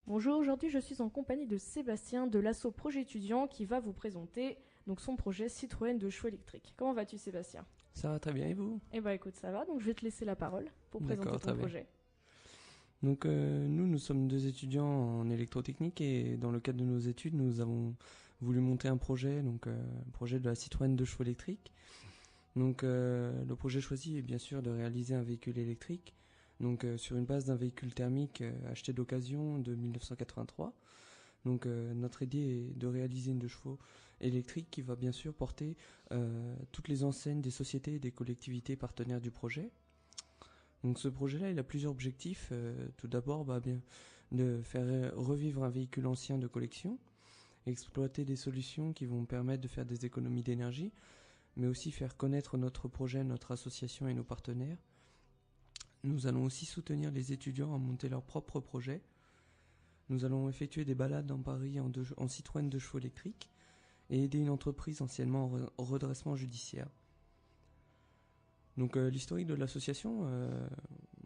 Bonjour, aujourd'hui je suis en compagnie de Sébastien de l'asso Projet Étudiant qui va vous présenter donc son projet Citroën de choix électrique. Comment vas-tu Sébastien? Ça va très bien et vous? Eh ben écoute, ça va, donc je vais te laisser la parole pour présenter D'accord, ton très bien. projet. Donc nous sommes deux étudiants en électrotechnique et dans le cadre de nos études, nous avons voulu monter un projet, donc un projet de la Citroën 2 chevaux électrique. Donc le projet choisi est bien sûr de réaliser un véhicule électrique, donc sur une base d'un véhicule thermique acheté d'occasion de 1983. Donc notre idée est de réaliser une 2 chevaux électrique qui va bien sûr porter toutes les enseignes des sociétés et des collectivités partenaires du projet. Donc ce projet-là, il a plusieurs objectifs. Tout d'abord, bien, de faire revivre un véhicule ancien de collection, exploiter des solutions qui vont permettre de faire des économies d'énergie, mais aussi faire connaître notre projet, notre association et nos partenaires. Nous allons aussi soutenir les étudiants à monter leurs propres projets. Nous allons effectuer des balades dans Paris en Citroën 2 chevaux électriques et aider une entreprise anciennement en redressement judiciaire. Donc l'historique de l'association,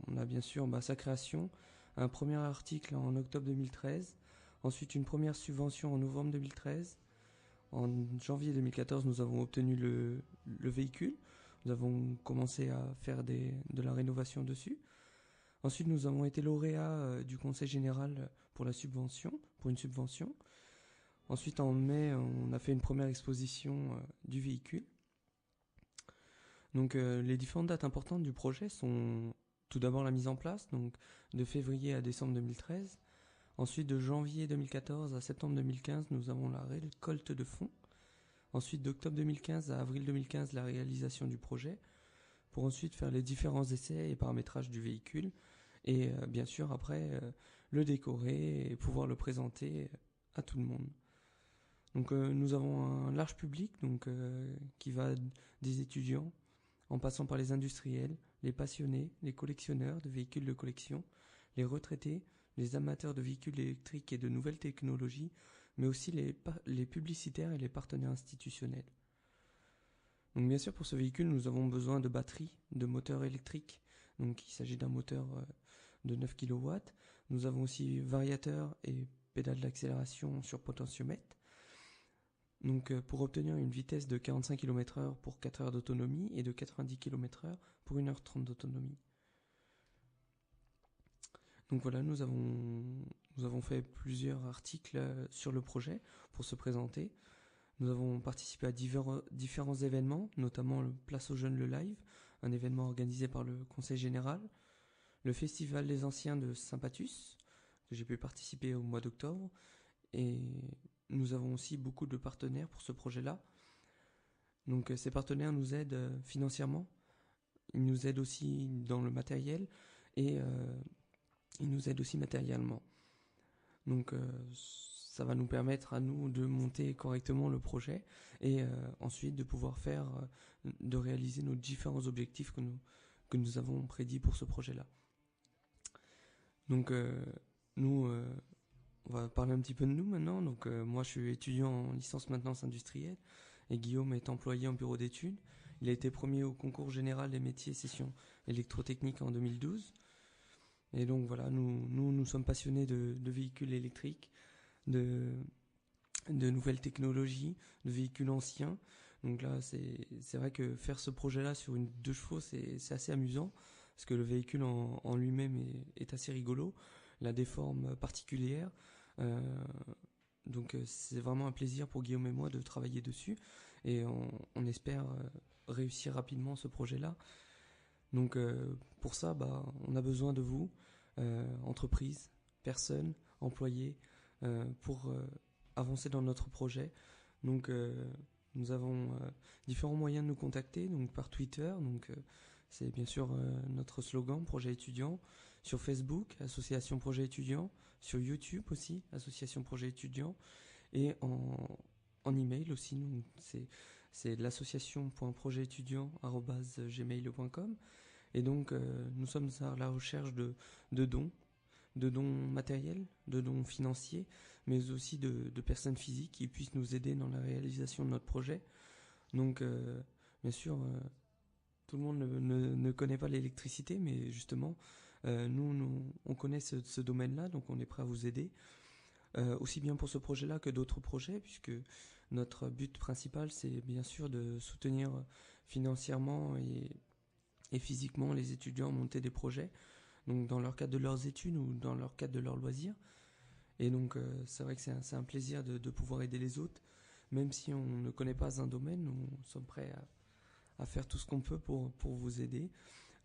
on a bien sûr sa création, un premier article en octobre 2013, ensuite une première subvention en novembre 2013. En janvier 2014, nous avons obtenu le véhicule. Nous avons commencé à faire de la rénovation dessus. Ensuite, nous avons été lauréats du Conseil général pour une subvention. Ensuite, en mai, on a fait une première exposition du véhicule. Donc les différentes dates importantes du projet sont tout d'abord la mise en place, donc de février à décembre 2013. Ensuite, de janvier 2014 à septembre 2015, nous avons la récolte de fonds. Ensuite, d'octobre 2015 à avril 2015, la réalisation du projet, pour ensuite faire les différents essais et paramétrages du véhicule. Et bien sûr, après, le décorer et pouvoir le présenter à tout le monde. Donc nous avons un large public qui va des étudiants, en passant par les industriels, les passionnés, les collectionneurs de véhicules de collection, les retraités, les amateurs de véhicules électriques et de nouvelles technologies, mais aussi les publicitaires et les partenaires institutionnels. Donc bien sûr, pour ce véhicule, nous avons besoin de batteries, de moteurs électriques. Donc il s'agit d'un moteur de 9 kW. Nous avons aussi variateur et pédale d'accélération sur potentiomètre. Donc pour obtenir une vitesse de 45 km/h pour 4 heures d'autonomie et de 90 km/h pour 1h30 d'autonomie. Donc voilà, nous avons fait plusieurs articles sur le projet pour se présenter. Nous avons participé à différents événements, notamment le Place aux Jeunes le Live, un événement organisé par le Conseil Général, le Festival des Anciens de Saint-Patus, que j'ai pu participer au mois d'octobre, et nous avons aussi beaucoup de partenaires pour ce projet-là. Donc ces partenaires nous aident financièrement, ils nous aident aussi dans le matériel et ils nous aident aussi matériellement. Donc ça va nous permettre à nous de monter correctement le projet et ensuite de pouvoir de réaliser nos différents objectifs que nous avons prédits pour ce projet-là. Donc nous, on va parler un petit peu de nous maintenant. Donc moi je suis étudiant en licence maintenance industrielle et Guillaume est employé en bureau d'études. Il a été premier au concours général des métiers session électrotechnique en 2012. Et donc voilà, nous sommes passionnés de véhicules électriques, de nouvelles technologies, de véhicules anciens. Donc là, c'est vrai que faire ce projet-là sur une 2 chevaux, c'est assez amusant, parce que le véhicule en lui-même est assez rigolo. Il a des formes particulières. Donc c'est vraiment un plaisir pour Guillaume et moi de travailler dessus. Et on espère réussir rapidement ce projet-là. Donc pour ça, on a besoin de vous, entreprises, personnes, employés, pour avancer dans notre projet. Donc nous avons différents moyens de nous contacter, donc par Twitter, c'est bien sûr notre slogan Projet étudiant, sur Facebook, Association Projet étudiant, sur YouTube aussi, Association Projet étudiant, et en email aussi, donc c'est l'association.projetétudiant@gmail.com. Et donc nous sommes à la recherche de dons matériels, de dons financiers, mais aussi de personnes physiques qui puissent nous aider dans la réalisation de notre projet. Donc bien sûr, tout le monde ne connaît pas l'électricité, mais justement, On connaît ce domaine-là, donc on est prêt à vous aider. Aussi bien pour ce projet-là que d'autres projets, puisque notre but principal, c'est bien sûr de soutenir financièrement et physiquement les étudiants à monter des projets, donc dans leur cadre de leurs études ou dans leur cadre de leurs loisirs. Et donc c'est vrai que c'est un plaisir de pouvoir aider les autres, même si on ne connaît pas un domaine, nous sommes prêts à faire tout ce qu'on peut pour vous aider.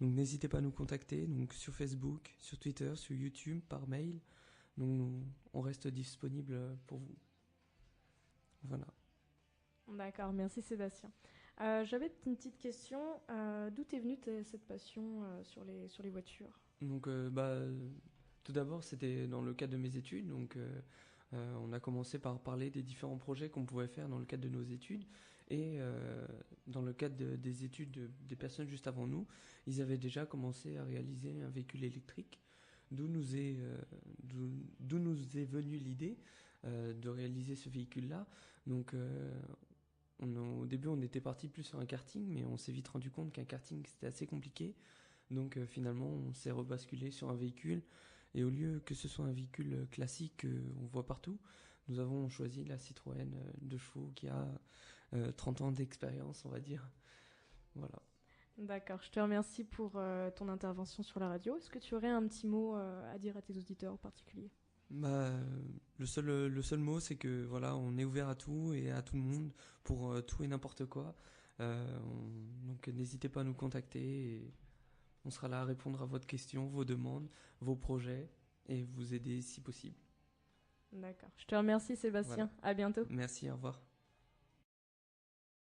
Donc n'hésitez pas à nous contacter, donc sur Facebook, sur Twitter, sur YouTube, par mail. Donc on reste disponible pour vous. Voilà. D'accord, merci Sébastien. J'avais une petite question. D'où t'es venue cette passion sur les voitures? Donc tout d'abord c'était dans le cadre de mes études. Donc on a commencé par parler des différents projets qu'on pouvait faire dans le cadre de nos études. Et dans le cadre des études des personnes juste avant nous, ils avaient déjà commencé à réaliser un véhicule électrique. D'où nous est venue l'idée de réaliser ce véhicule-là. Donc au début on était parti plus sur un karting, mais on s'est vite rendu compte qu'un karting c'était assez compliqué. Donc finalement on s'est rebasculé sur un véhicule. Et au lieu que ce soit un véhicule classique qu'on voit partout, nous avons choisi la Citroën 2 chevaux qui a 30 ans d'expérience, on va dire. Voilà. D'accord, je te remercie pour ton intervention sur la radio. Est-ce que tu aurais un petit mot à dire à tes auditeurs en particulier? Le seul mot, c'est que voilà, on est ouvert à tout et à tout le monde pour tout et n'importe quoi. Donc n'hésitez pas à nous contacter et on sera là à répondre à votre question, vos demandes, vos projets et vous aider si possible. D'accord, je te remercie Sébastien. Voilà. À bientôt. Merci, au revoir.